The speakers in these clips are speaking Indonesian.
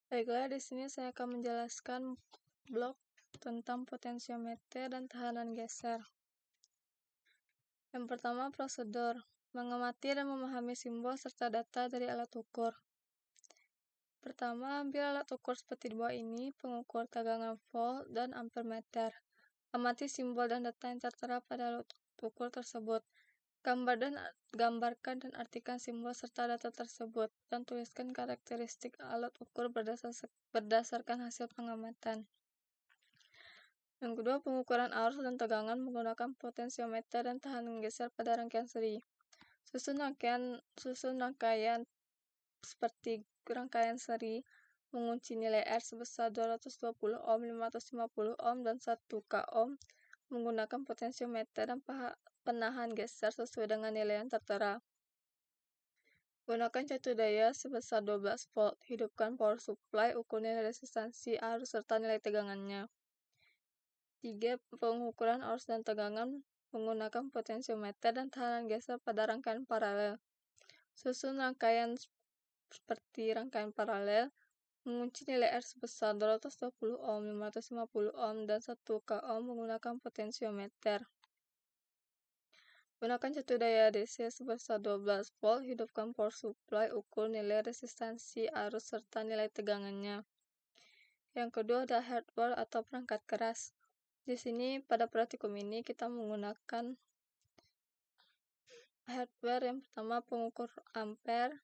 Baiklah, di sini saya akan menjelaskan blok tentang potensiometer dan tahanan geser. Yang pertama, prosedur mengamati dan memahami simbol serta data dari alat ukur. Pertama, ambil alat ukur seperti di bawah ini, pengukur tegangan volt dan ampermeter. Amati simbol dan data yang tertera pada alat ukur tersebut. Gambarkan dan artikan simbol serta data tersebut, dan tuliskan karakteristik alat ukur berdasarkan hasil pengamatan. Yang kedua, pengukuran arus dan tegangan menggunakan potensiometer dan tahanan geser pada rangkaian seri. Susun rangkaian seperti rangkaian seri mengunci nilai R sebesar 220 ohm, 550 ohm, dan 1 k ohm menggunakan potensiometer dan penahan geser sesuai dengan nilai yang tertera. Gunakan catu daya sebesar 12 volt. Hidupkan power supply, ukur nilai resistansi arus serta nilai tegangannya. 3. Pengukuran arus dan tegangan menggunakan potensiometer dan tahanan geser pada rangkaian paralel. Susun rangkaian seperti rangkaian paralel mengunci nilai R sebesar 220 ohm, 550 ohm, dan 1 k ohm menggunakan potensiometer. Gunakan catu daya DC sebesar 12 volt. Hidupkan power supply, ukur nilai resistansi arus serta nilai tegangannya. Yang kedua ada hardware atau perangkat keras. Di sini pada praktikum ini kita menggunakan hardware. Yang pertama, pengukur ampere,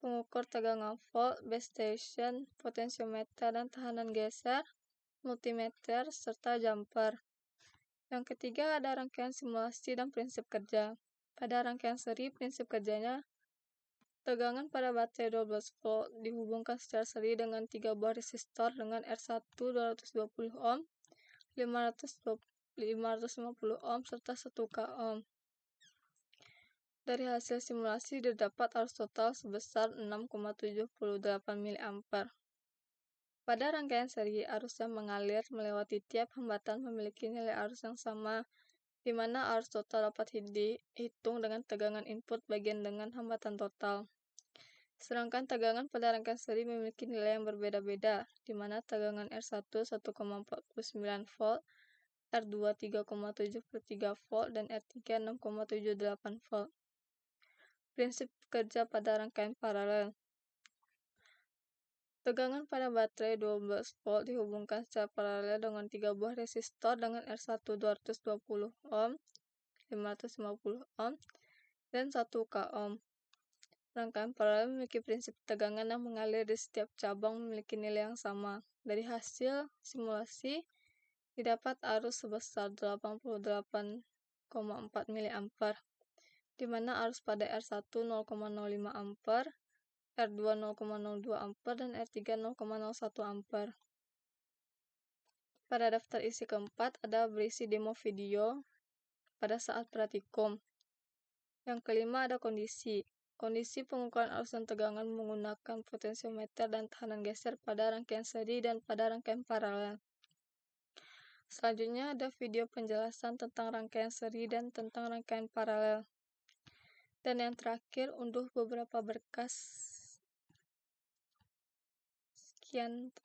pengukur tegangan volt, base station, potensiometer dan tahanan geser, multimeter, serta jumper. Yang ketiga ada rangkaian simulasi dan prinsip kerja. Pada rangkaian seri, prinsip kerjanya tegangan pada baterai 12 volt dihubungkan secara seri dengan 3 buah resistor dengan R1 220 ohm, 550 ohm, serta 1 k ohm. Dari hasil simulasi didapat arus total sebesar 6,78 mA. Pada rangkaian seri, arus yang mengalir melewati tiap hambatan memiliki nilai arus yang sama, di mana arus total dapat dihitung dengan tegangan input bagian dengan hambatan total. Sedangkan tegangan pada rangkaian seri memiliki nilai yang berbeda-beda, di mana tegangan R1 1,49 volt, R2 3,73 volt, dan R3 6,78 volt. Prinsip kerja pada rangkaian paralel. Tegangan pada baterai 12 volt dihubungkan secara paralel dengan 3 buah resistor dengan R1 220 ohm, 550 ohm, dan 1 k ohm. Rangkaian paralel memiliki prinsip tegangan yang mengalir di setiap cabang memiliki nilai yang sama. Dari hasil simulasi didapat arus sebesar 88,4 mA, di mana arus pada R1 0,05 ampere, R2 0,02 ampere, dan R3 0,01 ampere. Pada daftar isi keempat ada berisi demo video pada saat praktikum. Yang kelima ada kondisi pengukuran arus dan tegangan menggunakan potensiometer dan tahanan geser pada rangkaian seri dan pada rangkaian paralel. Selanjutnya ada video penjelasan tentang rangkaian seri dan tentang rangkaian paralel. Dan yang terakhir, unduh beberapa berkas. Sekian.